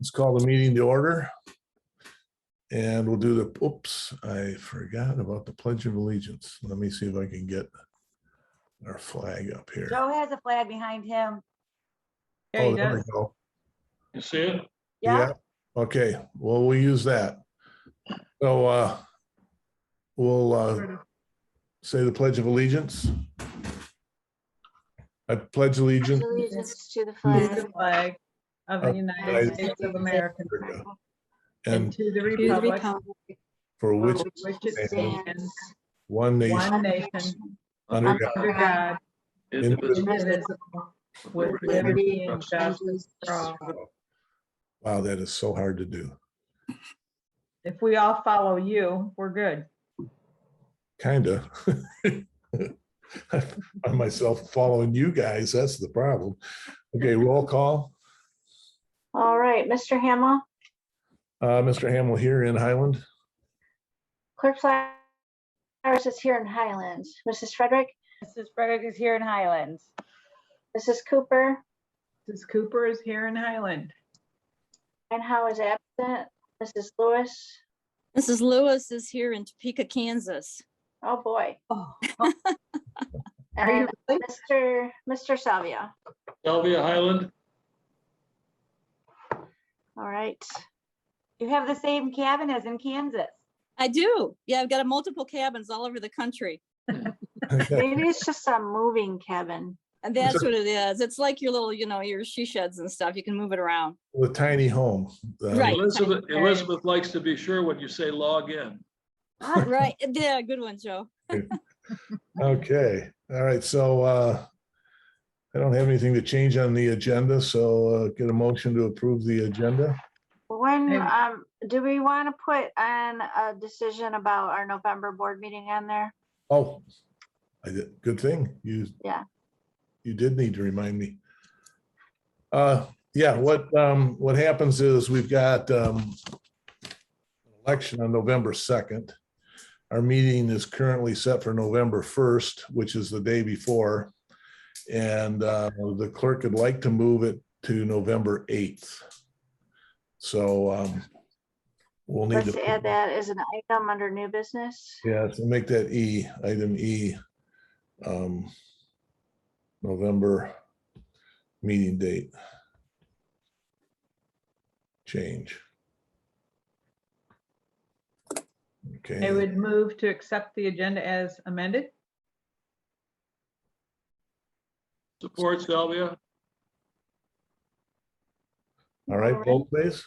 Let's call the meeting to order. And we'll do the, oops, I forgot about the Pledge of Allegiance. Let me see if I can get our flag up here. Joe has a flag behind him. Oh, there we go. You see it? Yeah. Okay, well, we'll use that. So we'll say the Pledge of Allegiance. I pledge allegiance to the The flag flag of the United States of America and to the republic for which which it stands, one nation one nation, under God, under God, indivisible. indivisible, with liberty and justice for all. Wow, that is so hard to do. If we all follow you, we're good. Kinda. I find myself following you guys. That's the problem. Okay, roll call. All right, Mr. Hamill, Mr. Hamill here in Highland. Clerk Flowers is here in Highland. Mrs. Frederick, Mrs. Frederick is here in Highland. Mrs. Cooper, Mrs. Cooper is here in Highland. and Howe is absent. Mrs. Lewis, Mrs. Lewis is here in Topeka, Kansas. oh boy. Oh, And you really? Mr. Salvia. Sylvia, Highland. All right. You have the same cabin as in Kansas. I do. Yeah, I've got multiple cabins all over the country. Maybe it's just a moving cabin. And that's what it is. It's like your little, your she sheds and stuff. You can move it around. With tiny home. Right. Elizabeth likes to be sure when you say log in. Right. Yeah, good one, Joe. Okay, all right, so I don't have anything to change on the agenda, so get a motion to approve the agenda. When, And- do we want to put on a decision about our November board meeting on there? Oh, I did, good thing, Yeah. you did need to remind me. Yeah, what happens is we've got an election on November 2nd. Our meeting is currently set for November 1st, which is the day before. And the clerk would like to move it to November 8th. So we'll need Let's to add that as an item under new business. Yeah, so make that item E, November meeting date change. Okay. I would move to accept the agenda as amended. Support, Sylvia. All right, vote please.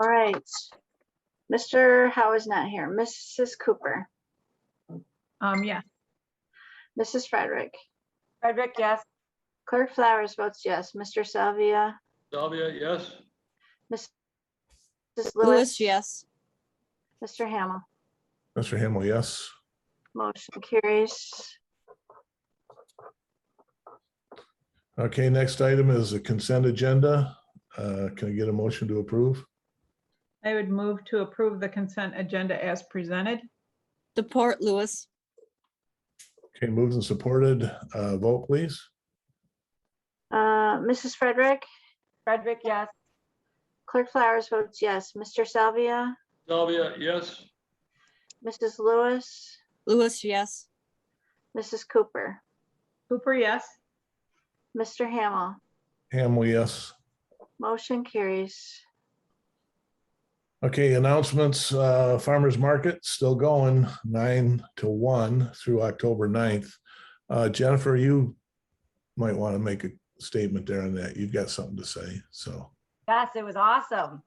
All right. Mr. Howe is not here. Mrs. Cooper, Yeah. Mrs. Frederick, Frederick, yes. Clerk Flowers votes yes. Mr. Salvia, Sylvia, yes. Mrs. Lewis, Lewis, yes. Mr. Hamill, Mr. Himmel, yes. motion carries. Okay, next item is the consent agenda. Can I get a motion to approve? I would move to approve the consent agenda as presented. Support, Lewis. Okay, moved and supported. Vote please. Mrs. Frederick, Frederick, yes. Clerk Flowers votes yes. Mr. Salvia, Sylvia, yes. Mrs. Lewis, Lewis, yes. Mrs. Cooper, Cooper, yes. Mr. Hamill, Hamel, yes. motion carries. Okay, announcements, farmer's market still going 9 to 1 through October 9th. Jennifer, you might want to make a statement there on that. You've got something to say, so. Yes, it was awesome.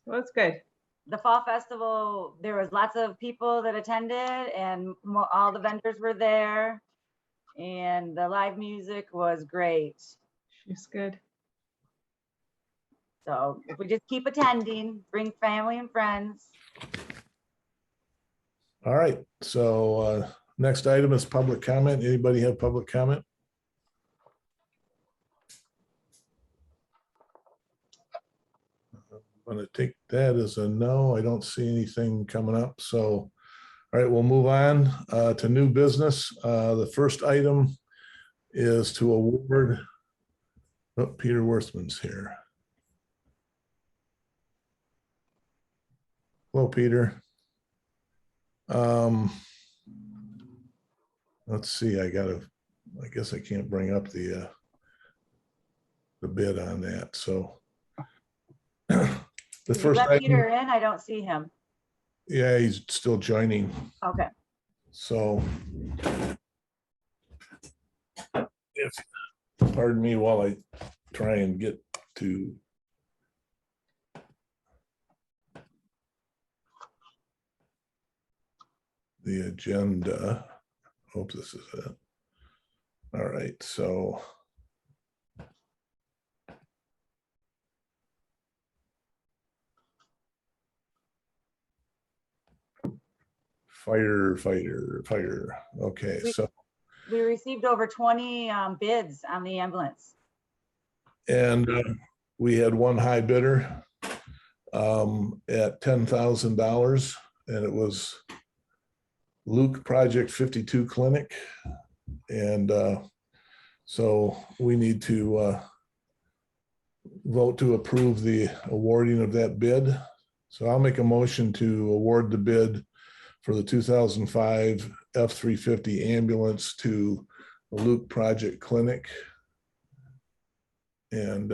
Well, that's good. The fall festival, there was lots of people that attended and all the vendors were there. And the live music was great. She's good. So if we just keep attending, bring family and friends. All right, so next item is public comment. Anybody have public comment? I'm going to take that as a no. I don't see anything coming up. So, all right, we'll move on to new business. The first item is to award, oh, Peter Worthman's here. Hello, Peter. Let's see, I guess I can't bring up the bid on that, so. The You first let item, Peter in, I don't see him. yeah, he's still joining, Okay. so. If, pardon me while I try and get to. The agenda. Hope this is it. All right, so. Fire. Okay, We- so, We received over 20 bids on the ambulance. and we had one high bidder at $10,000, and it was Luke Project 52 Clinic. And so we need to vote to approve the awarding of that bid. So I'll make a motion to award the bid for the 2005 F-350 ambulance to the Luke Project Clinic. And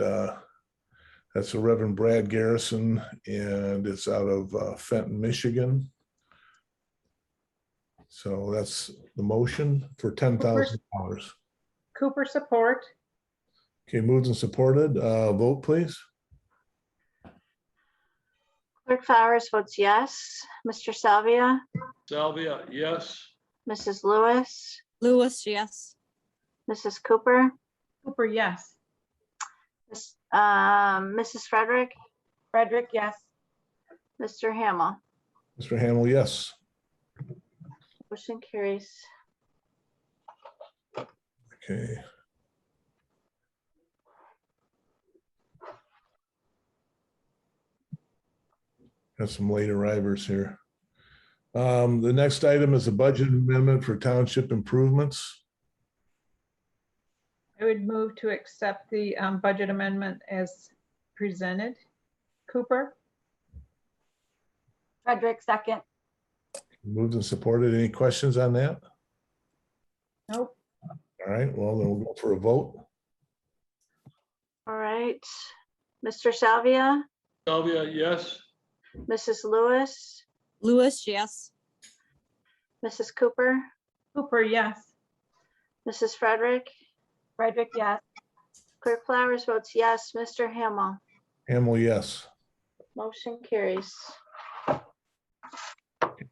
that's the Reverend Brad Garrison, and it's out of Fenton, Michigan. So that's the motion for $10,000. Cooper support. Okay, moved and supported. Vote, please. Clerk Flowers votes yes. Mr. Salvia, Salvia, yes. Mrs. Lewis, Lewis, yes. Mrs. Cooper, Cooper, yes. Mrs. Frederick, Frederick, yes. Mr. Hamel. Mr. Hamel, yes. Motion carries. Okay. Got some late arrivers here. The next item is a budget amendment for township improvements. I would move to accept the budget amendment as presented. Cooper, Frederick, second. Moved and supported. Any questions on that? nope. All right, well, then we'll go for a vote. All right. Mr. Salvia, Salvia, yes. Mrs. Lewis, Lewis, yes. Mrs. Cooper, Cooper, yes. Mrs. Frederick, Frederick, yes. Clerk Flowers votes yes. Mr. Hamel. Hamel, yes. Motion carries.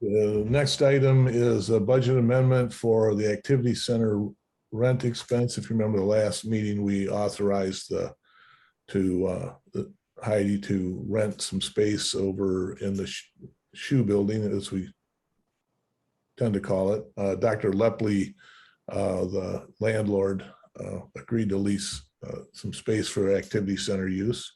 The next item is a budget amendment for the activity center rent expense. If you remember the last meeting, we authorized Heidi to rent some space over in the shoe building, as we tend to call it. Dr. Lepley, the landlord, agreed to lease some space for activity center use.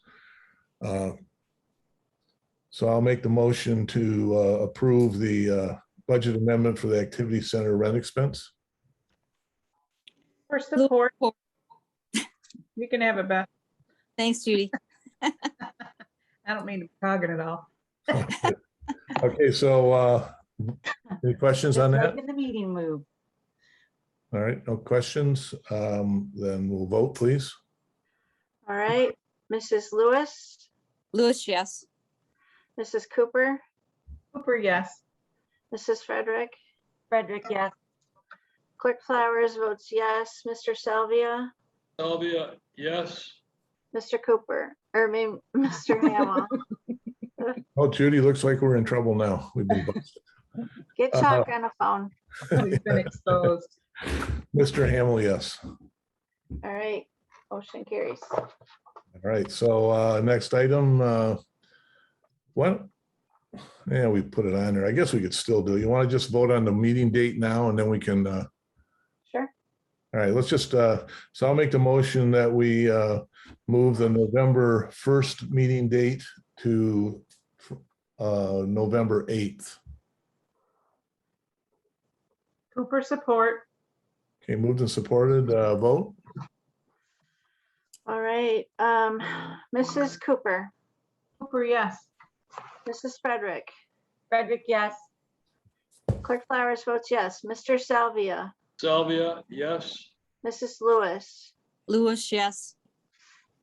So I'll make the motion to approve the budget amendment for the activity center rent expense. For support. You can have it, Beth. Thanks, Judy. I don't mean to prog it at all. Okay, so any questions on Just that? making the meeting move. All right, no questions. Then we'll vote, please. All right. Mrs. Lewis, Lewis, yes. Mrs. Cooper, Cooper, yes. Mrs. Frederick, Frederick, yes. Clerk Flowers votes yes. Mr. Salvia, Salvia, yes. Mr. Cooper, Mr. Hamel. Oh, Judy, looks like we're in trouble now. We've been busted. Get Chuck on the phone. We've been exposed. Mr. Hamel, yes. All right. Motion carries. All right, so next item, what? Yeah, we put it on there. I guess we could still do. You want to just vote on the meeting date now, and then we can. Sure. All right, let's just, so I'll make the motion that we move the November 1st meeting date to November 8th. Cooper support. Okay, moved and supported, vote. All right. Mrs. Cooper, Cooper, yes. Mrs. Frederick, Frederick, yes. Clerk Flowers votes yes. Mr. Salvia, Salvia, yes. Mrs. Lewis, Lewis, yes.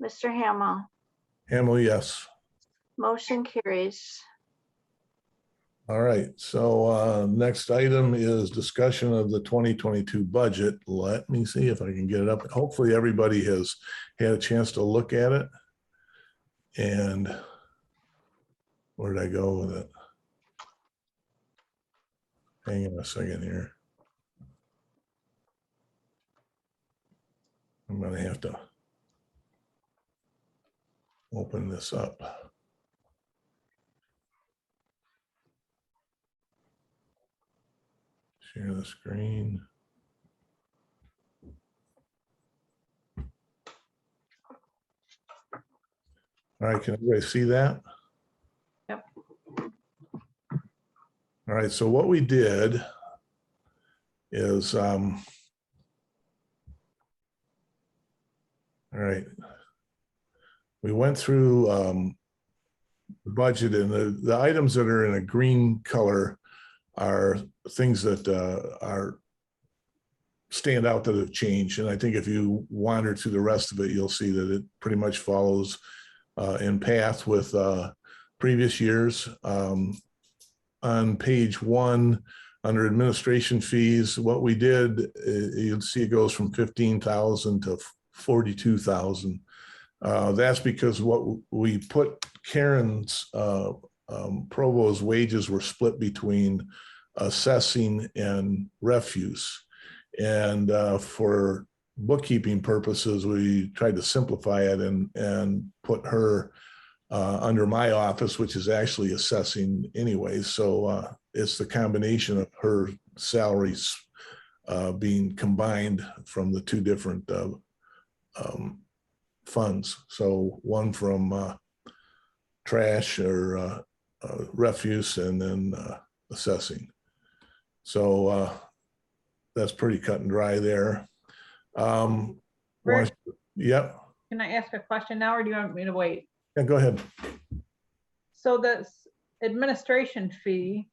Mr. Hamel. Hamel, yes. Motion carries. All right, so next item is discussion of the 2022 budget. Let me see if I can get it up. Hopefully everybody has had a chance to look at it. And where did I go with it? Hang on a second here. I'm gonna have to open this up. Share the screen. All right, can everybody see that? Yep. All right, so what we did is, all right, we went through the budget, and the items that are in a green color are things that are stand out that have changed. And I think if you wander through the rest of it, you'll see that it pretty much follows in path with previous years. On page 1, under administration fees, what we did, you'll see it goes from 15,000 to 42,000. That's because what we put Karen's Provost's wages were split between assessing and refuse. And for bookkeeping purposes, we tried to simplify it and put her under my office, which is actually assessing anyway. So it's the combination of her salaries being combined from the two different funds. So one from trash or refuse, and then assessing. So that's pretty cut and dry there. Rick? Yep. Can I ask a question now, or do you want me to wait? Yeah, go ahead. So this administration fee,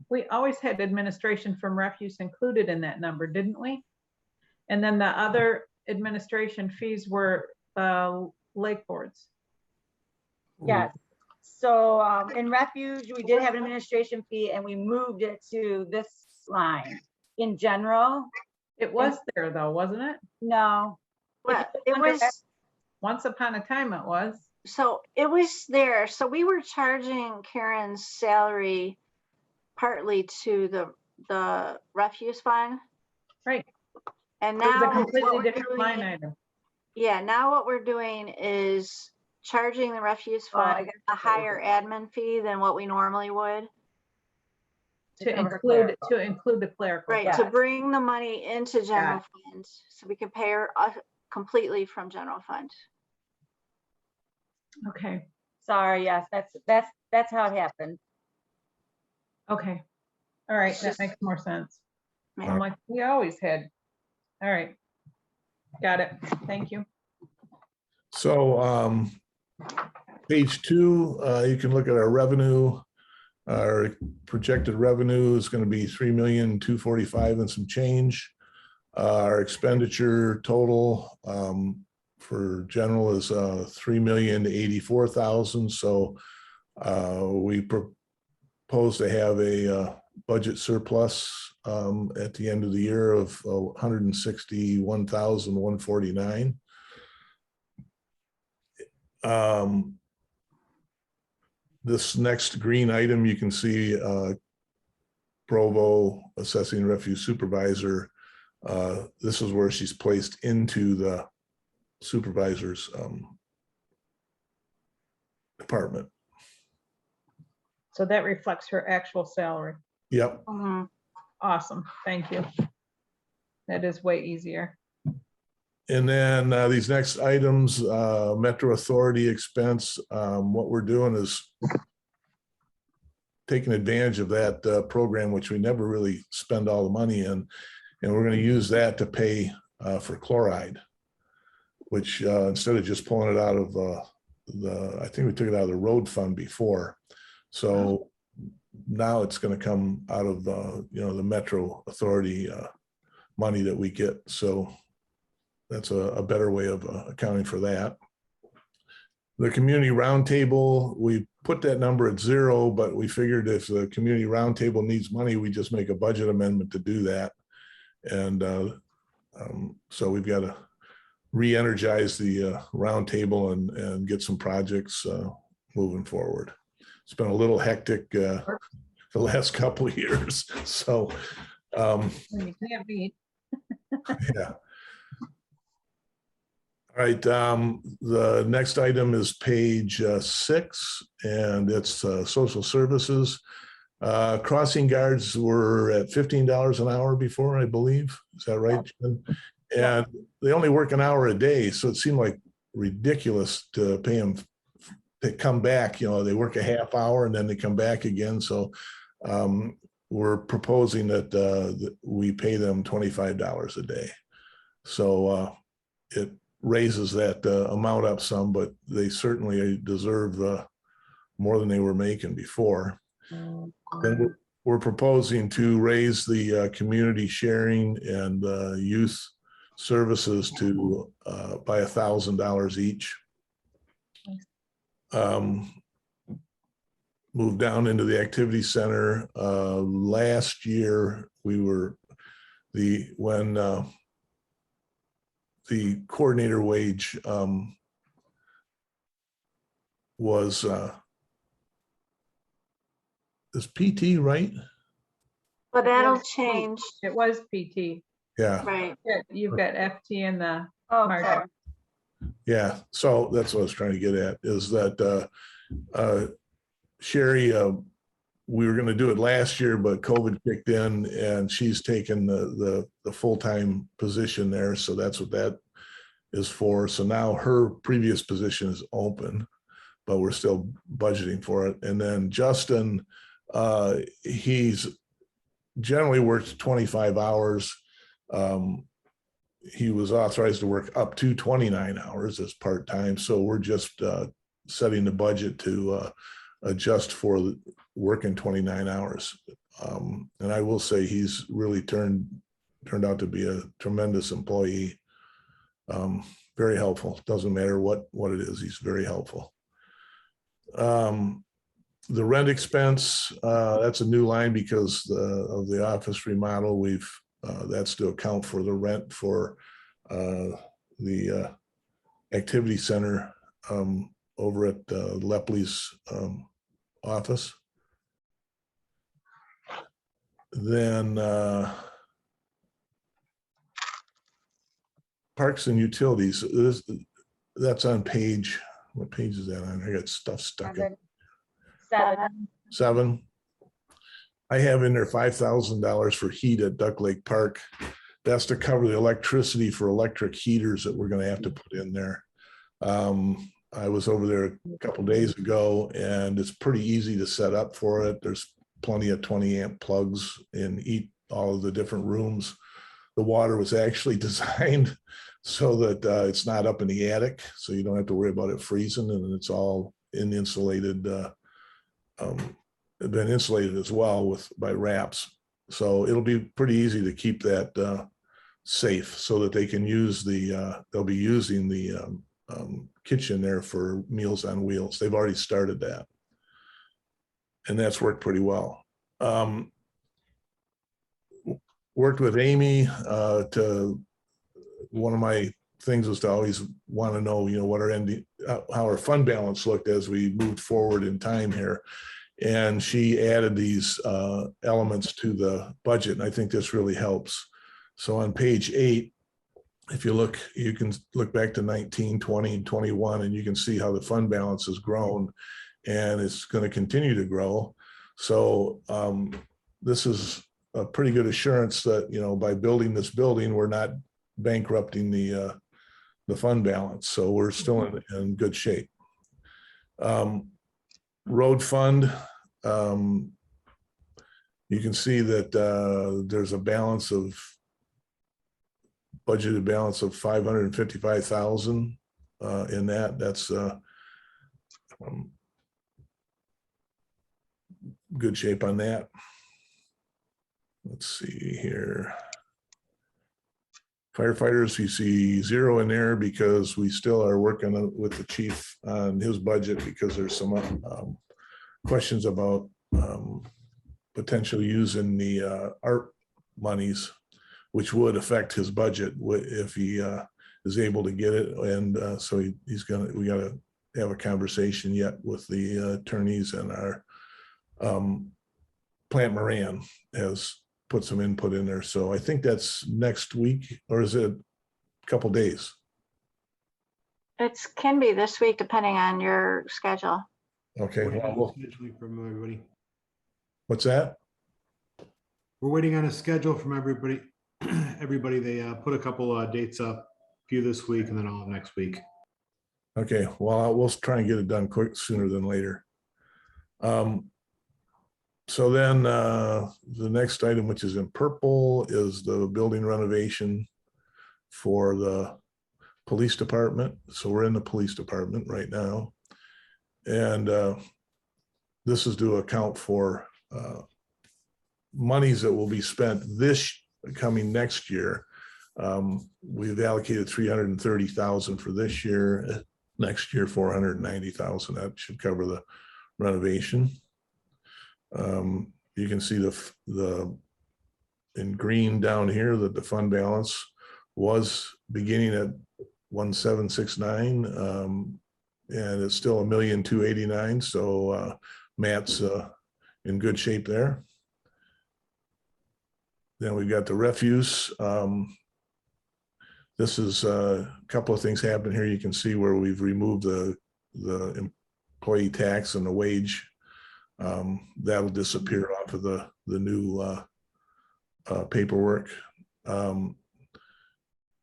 we always had administration from refuse included in that number, didn't we? And then the other administration fees were lake boards. Yes. So in refuge, we did have an administration fee and we moved it to this line. In general, It was there though, wasn't it? no. But it was, Once upon a time it was. so it was there. So we were charging Karen's salary partly to the refuse fund. Right. And It was a now what completely we're different line doing, item. yeah, now what we're doing is charging the refuse Oh, I fund guess a that's what higher admin fee than what we normally would. To cover include the clerical. Right, Yeah. to bring the money into general fund, so we can pay her completely from general fund. Okay, Sorry, yes, that's how it happened. okay. All right, It's that just- makes more sense. Yeah. I'm like, we always had. All right. Got it. Thank you. So page 2, you can look at our revenue. Our projected revenue is going to be 3,245,000 and some change. Our expenditure total for general is 3,084,000. So we propose to have a budget surplus at the end of the year of 161,149. This next green item, you can see Provo assessing refuse supervisor. This is where she's placed into the supervisor's department. So that reflects her actual salary. Yep. Mhm. Awesome. Thank you. That is way easier. And then these next items, Metro Authority expense, what we're doing is taking advantage of that program, which we never really spend all the money in. And we're going to use that to pay for chloride, which instead of just pulling it out of I think we took it out of the road fund before. So now it's going to come out of, the Metro Authority money that we get. So that's a better way of accounting for that. The community roundtable, we put that number at 0, but we figured if the community roundtable needs money, we just make a budget amendment to do that. And so we've got to re-energize the roundtable and get some projects moving forward. It's been a little hectic the last couple of years. So You can't beat. yeah. All right, the next item is page 6, and it's social services. Crossing guards were at $15 an hour before, I believe. Is that right, Jen? And they only work an hour a day, so it seemed like ridiculous to pay them to come back. They work a half hour and then they come back again. So we're proposing that we pay them $25 a day. So it raises that amount up some, but they certainly deserve more than they were making before. Then we're proposing to raise the community sharing and youth services to by $1,000 each. Move down into the activity center. Last year we were when the coordinator wage was is PT, right? But that'll change, It was PT. Yeah. right? You've got FT in the Oh, margin. sorry. Yeah. So that's what I was trying to get at, is that Sherry, we were going to do it last year, but COVID kicked in and she's taken the full-time position there. So that's what that is for. So now her previous position is open, but we're still budgeting for it. And then Justin, he's generally works 25 hours. He was authorized to work up to 29 hours as part-time. So we're just setting the budget to adjust for working 29 hours. And I will say he's really turned out to be a tremendous employee. Very helpful. Doesn't matter what it is, he's very helpful. The rent expense, that's a new line because of the office remodel. That's to account for the rent for the activity center over at Lepley's office. Then parks and utilities, that's on page, what page is that on? I got stuff stuck in. 7. I have in there $5,000 for heat at Duck Lake Park. That's to cover the electricity for electric heaters that we're going to have to put in there. I was over there a couple days ago and it's pretty easy to set up for it. There's plenty of 20 amp plugs in all of the different rooms. The water was actually designed so that it's not up in the attic, so you don't have to worry about it freezing, and it's all insulated. Been insulated as well by wraps, so it'll be pretty easy to keep that safe, so that they can use they'll be using the kitchen there for Meals on Wheels. They've already started that, and that's worked pretty well. Worked with Amy one of my things was to always want to know, what how our fund balance looked as we moved forward in time here. And she added these elements to the budget. And I think this really helps. So on page 8, if you look, you can look back to 19, 20, and 21, and you can see how the fund balance has grown, and it's going to continue to grow. So this is a pretty good assurance that, by building this building, we're not bankrupting the fund balance. So we're still in good shape. Road fund, you can see that there's a budgeted balance of $555,000 in that. That's good shape on that. Let's see here. Firefighters, you see 0 in there because we still are working with the chief on his budget because there's some questions about potential using the art monies, which would affect his budget if he is able to get it. And so we got to have a conversation yet with the attorneys, and our Plant Moran has put some input in there. So I think that's next week, or is it a couple days? It can be this week, depending on your schedule. Okay. Waiting on Well, scheduling from everybody. what's that? We're waiting on a schedule from everybody. Everybody, they put a couple dates up, a few this week and then all of next week. Okay, well, we'll try and get it done quick, sooner than later. So then the next item, which is in purple, is the building renovation for the police department. So we're in the police department right now. And this is to account for monies that will be spent this coming next year. We've allocated 330,000 for this year. Next year, 490,000. That should cover the renovation. You can see the in green down here that the fund balance was beginning at 1,769, and it's still 1,289,000. So Matt's in good shape there. Then we've got the refuse. This is a couple of things happening here. You can see where we've removed the employee tax and the wage. That'll disappear off of the new paperwork.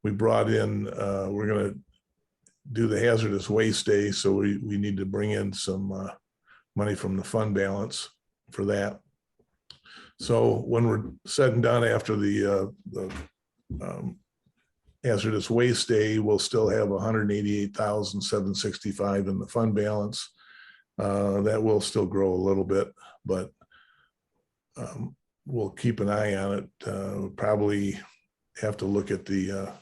We brought in, we're going to do the hazardous waste day, so we need to bring in some money from the fund balance for that. So when we're said and done after the hazardous waste day, we'll still have 188,765 in the fund balance. That will still grow a little bit, but we'll keep an eye on it. Probably have to look at the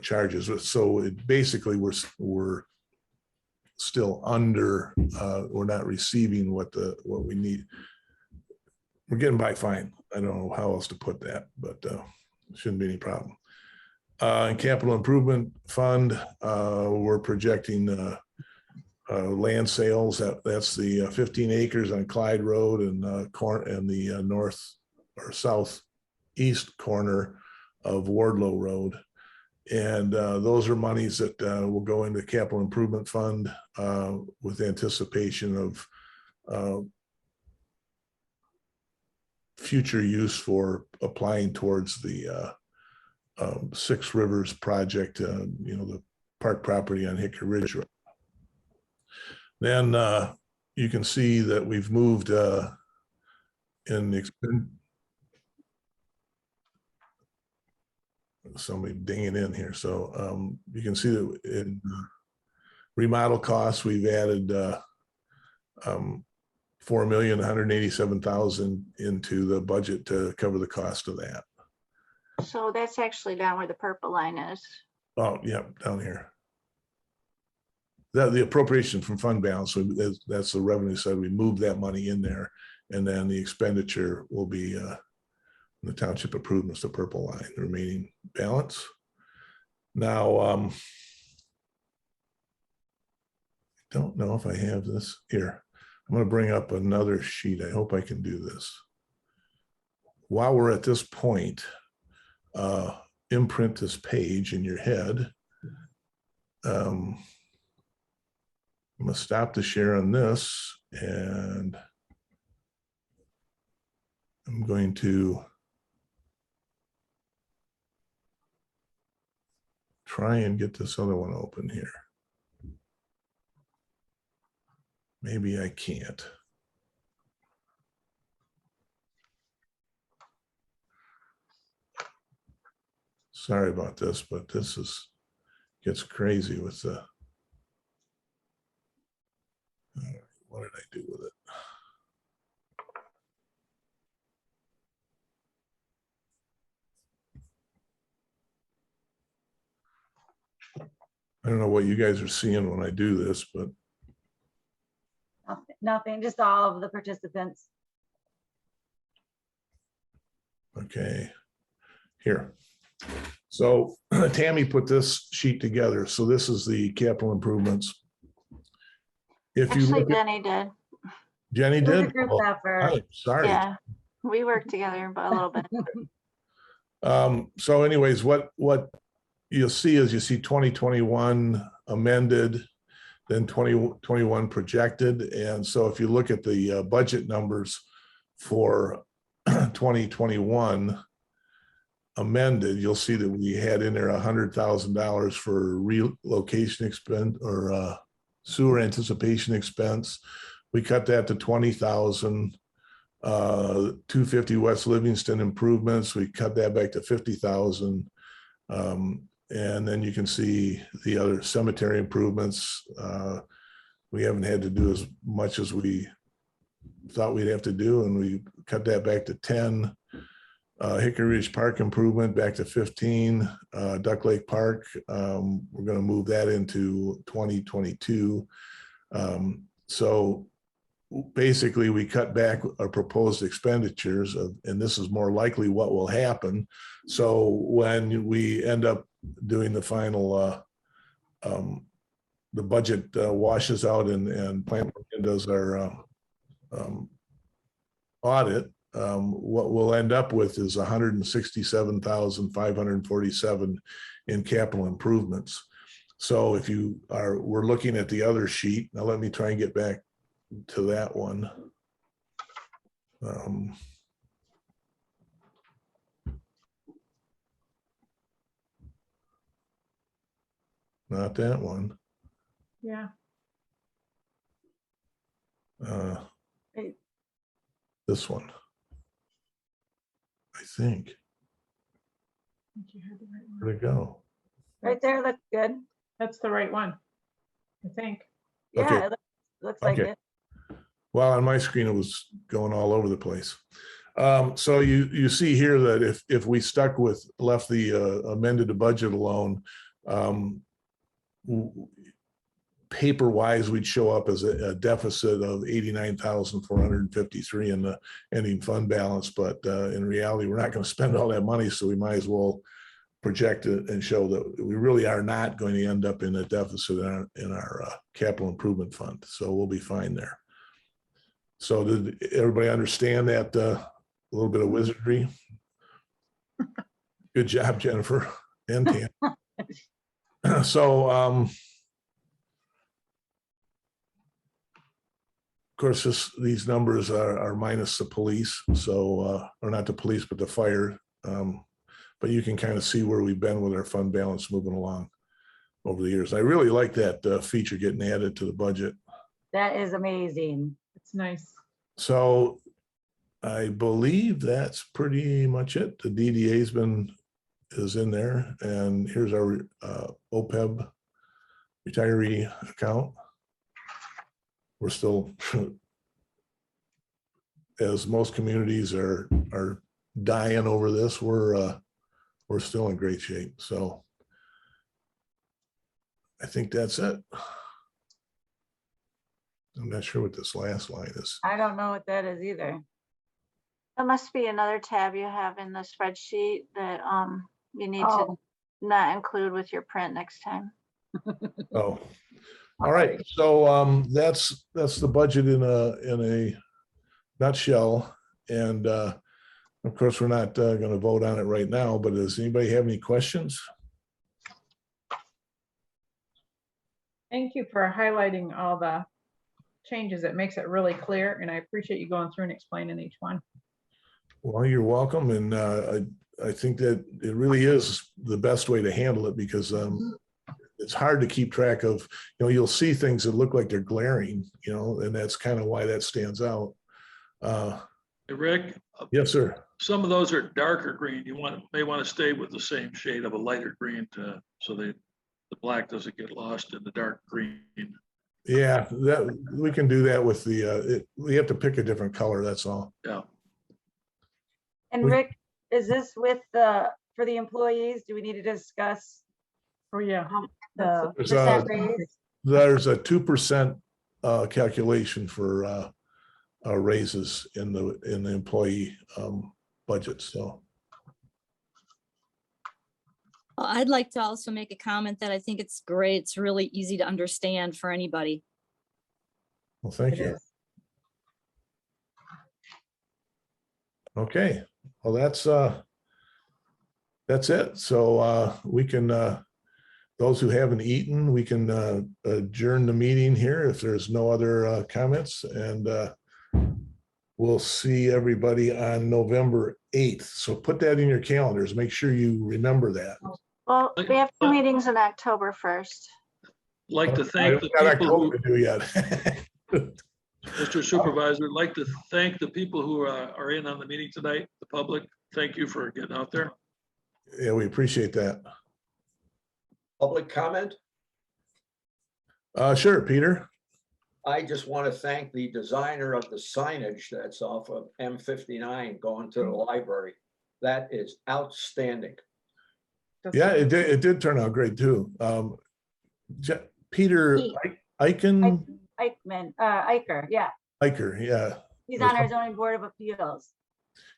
charges. So it basically we're still under. We're not receiving what we need. We're getting by fine. I don't know how else to put that, but shouldn't be any problem. In capital improvement fund, we're projecting land sales. That's the 15 acres on Clyde Road and the north or southeast corner of Wardlow Road. And those are monies that will go into capital improvement fund with anticipation of future use for applying towards the Six Rivers project, the park property on Hickory Ridge Road. Then you can see that we've moved somebody dinging in here. So you can see that in remodel costs, we've added 4,187,000 into the budget to cover the cost of that. So that's actually down where the purple line is. Oh, yeah, down here. The appropriation from fund balance, so that's the revenue side. We move that money in there, and then the expenditure will be the township improvements, the purple line, the remaining balance. Now, I don't know if I have this here. I'm going to bring up another sheet. I hope I can do this. While we're at this point, imprint this page in your head. I'm going to stop the share on this, and I'm going to try and get this other one open here. Maybe I can't. Sorry about this, but this gets crazy with the. What did I do with it? I don't know what you guys are seeing when I do this, but Nothing, just all of the participants. okay. Here. So Tammy put this sheet together. So this is the capital improvements. If you Actually, look at, Jenny did. Jenny It was a did? group Oh, effort. I'm sorry. Yeah, we worked together, but a little bit. So anyways, what you'll see is you see 2021 amended, then 2021 projected. And so if you look at the budget numbers for 2021 amended, you'll see that we had in there $100,000 for relocation expense or sewer anticipation expense. We cut that to 20,000. 250 West Livingston improvements, we cut that back to 50,000. And then you can see the other cemetery improvements. We haven't had to do as much as we thought we'd have to do, and we cut that back to 10. Hickory Ridge Park improvement back to 15. Duck Lake Park, we're going to move that into 2022. So basically we cut back our proposed expenditures and this is more likely what will happen. So when we end up doing the final, the budget washes out and Plant Moran does our audit, what we'll end up with is 167,547 in capital improvements. So if you are, we're looking at the other sheet. Now let me try and get back to that one. Not that one. Yeah. Right. This one. I think. You had the right one. Where'd it go? Right there, looks good. That's the right one, I think. Okay. Yeah, it looks like Okay. it. Well, on my screen, it was going all over the place. So you see here that if we stuck with, left the amended the budget alone, paper wise, we'd show up as a deficit of 89,453 in the ending fund balance. But in reality, we're not going to spend all that money. So we might as well project it and show that we really are not going to end up in a deficit in our capital improvement fund. So we'll be fine there. So did everybody understand that a little bit of wizardry? Good job, Jennifer and Tam. So, of course, these numbers are minus the police. So, or not the police, but the fire. But you can kind of see where we've been with our fund balance moving along over the years. I really like that feature getting added to the budget. That is amazing. It's nice. So I believe that's pretty much it. The DDA's is in there, and here's our OPEB retiree account. We're still, as most communities are dying over this, we're still in great shape. So I think that's it. I'm not sure what this last line is. I don't know what that is either. That must be another tab you have in the spreadsheet that you need to Oh, not include with your print next time. Oh, all right. So that's the budget in a nutshell. And of course, we're not going to vote on it right now, but does anybody have any questions? Thank you for highlighting all the changes. It makes it really clear, and I appreciate you going through and explaining each one. Well, you're welcome. And I think that it really is the best way to handle it because it's hard to keep track of, you'll see things that look like they're glaring, and that's kind of why that stands out. Hey, Rick, Yes, sir. some of those are darker green. May want to stay with the same shade of a lighter green so the black doesn't get lost in the dark green. Yeah, that we can do that with we have to pick a different color. That's all. Yeah. and Rick, is this with for the employees? Do we need to discuss Oh, yeah. The There's percent a- raise. There's a 2% calculation for raises in the employee budget, so. Well, I'd like to also make a comment that I think it's great. It's really easy to understand for anybody. Well, thank It you. is. Okay, well, that's it. So we can, those who haven't eaten, we can adjourn the meeting here if there's no other comments, and we'll see everybody on November 8th. So put that in your calendars. Make sure you remember that. Well, we have 2 meetings in October 1st. Like to I thank the got people October who, to do yet. Mr. Supervisor, like to thank the people who are in on the meeting tonight, the public. Thank you for getting out there. Yeah, we appreciate that. Public comment? Sure, Peter. I just want to thank the designer of the signage that's off of M59 going to the library. That is outstanding. Yeah, it did turn out great too. Peter Eichen, Iker, yeah. Eicher, yeah. He's on our zoning board of appeals.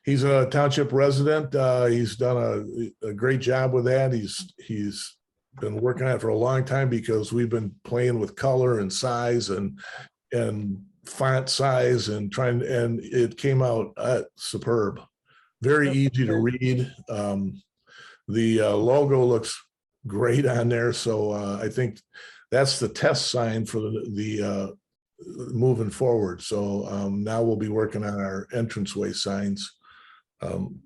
He's a township resident. He's done a great job with that. He's been working on it for a long time because we've been playing with color and size and font size and it came out superb. Very easy to read. The logo looks great on there. So I think that's the test sign for the moving forward. So now we'll be working on our entranceway signs. And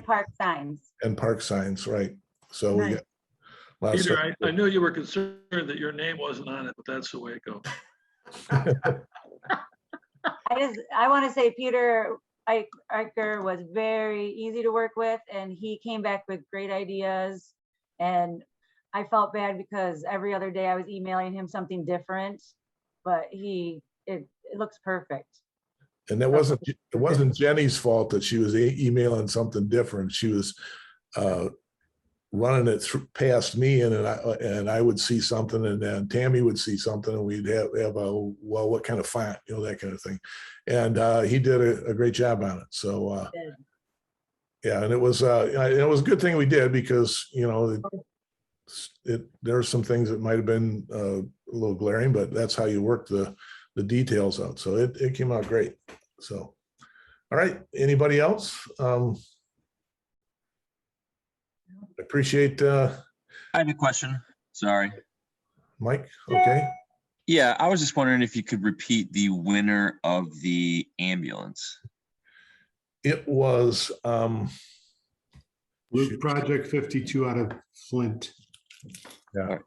park signs. And park signs, right. So we got a lot of Peter, stuff. I knew you were concerned that your name wasn't on it, but that's the way it goes. I want to say Peter Iker was very easy to work with, and he came back with great ideas. And I felt bad because every other day I was emailing him something different, but it looks perfect. And it wasn't Jenny's fault that she was emailing something different. She was running it past me, and I would see something, and then Tammy would see something, and we'd have well, what kind of font, that kind of thing. And he did a great job on it. So yeah, and it was a good thing we did because there are some things that might have been a little glaring, but that's how you work the details out. So it came out great. So, all right. Anybody else? Appreciate I have a question. Sorry. Mike. Okay. Yeah, I was just wondering if you could repeat the winner of the ambulance. It was Luke Project 52 out of Flint. yeah.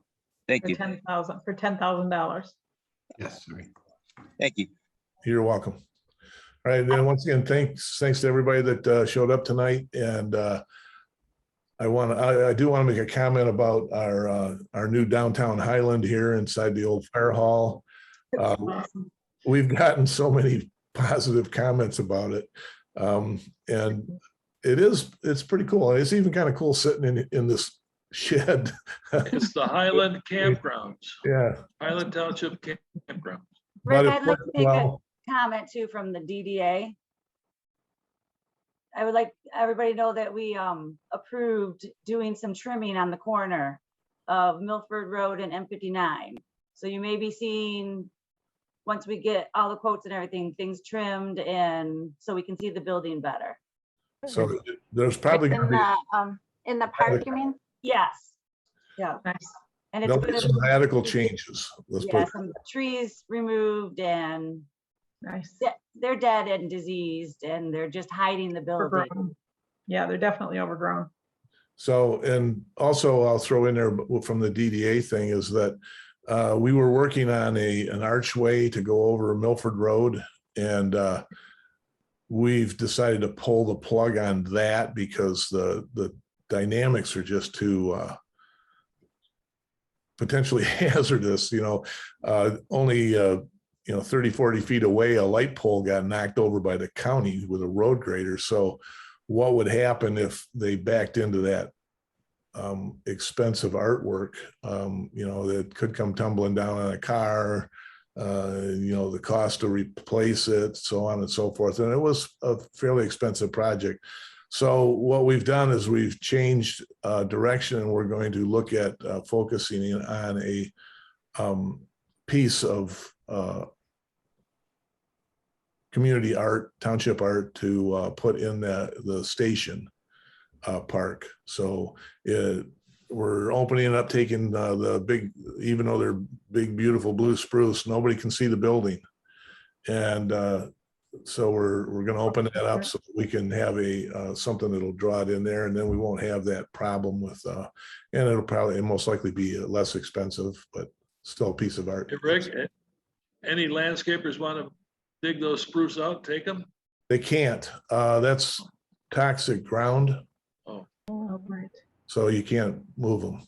Thank For you. $10,000. Yes, sorry. Thank you. You're welcome. All right. Then once again, thanks to everybody that showed up tonight. And I do want to make a comment about our new downtown Highland here inside the old fire hall. Awesome. We've gotten so many positive comments about it. And it's pretty cool. It's even kind of cool sitting in this shed. It's the Highland Campgrounds, Yeah. Highland Township Campgrounds. Rick, But I'd like to make a well, comment too from the DDA. I would like everybody to know that we approved doing some trimming on the corner of Milford Road and M59. So you may be seeing, once we get all the quotes and everything, things trimmed, and so we can see the building better. so there's probably In going to in the park, you mean? Yes. Yeah. Nice. And be, it's there'll be good. some radical changes. Let's Yeah, put some trees removed, and Nice. they're dead and diseased, and they're just hiding the building. Overgrown. Yeah, they're definitely overgrown. So, and also I'll throw in there from the DDA thing is that we were working on an archway to go over Milford Road, and we've decided to pull the plug on that because the dynamics are just too potentially hazardous. Only 30, 40 feet away, a light pole got knocked over by the county with a road grader. So what would happen if they backed into that expensive artwork, that could come tumbling down on a car, the cost to replace it, so on and so forth. And it was a fairly expensive project. So what we've done is we've changed direction, and we're going to look at focusing in on a piece of community art, township art, to put in the station park. So we're opening it up, taking the big, even though they're big, beautiful blue spruce, nobody can see the building. And so we're going to open that up so we can have something that'll draw it in there, and then we won't have that problem with, and it'll probably most likely be less expensive, but still a piece of art. Hey, Rick, any landscapers want to dig those spruce out, take them? They can't. That's toxic ground, Oh, right. so you can't move them.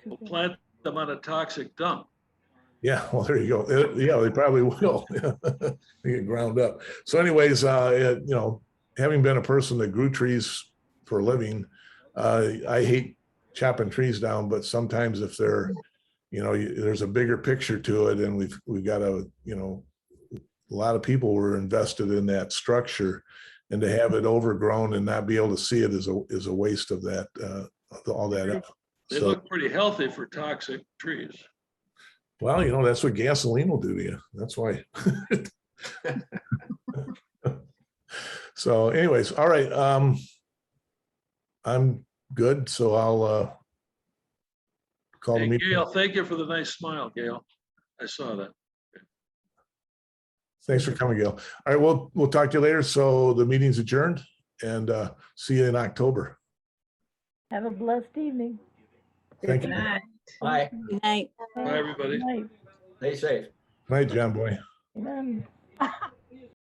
We'll plant them on a toxic dump. Yeah, well, there you go. Yeah, they probably will. They get ground up. So anyways, having been a person that grew trees for a living, I hate chopping trees down, but sometimes if they're, there's a bigger picture to it, and we've got a lot of people were invested in that structure, and to have it overgrown and not be able to see it is a waste of that, all that effort. They look pretty healthy for toxic trees. Well, that's what gasoline will do to you. That's why. So anyways, all right. I'm good. So I'll call the Hey, meeting. Gail, thank you for the nice smile, Gail. I saw that. Thanks for coming, Gail. All right, we'll talk to you later. So the meeting's adjourned, and see you in October. Have a blessed evening. Thank Good you. night. Bye. Good night. Bye, everybody. Good night. Stay safe. Night, John Boy. Amen.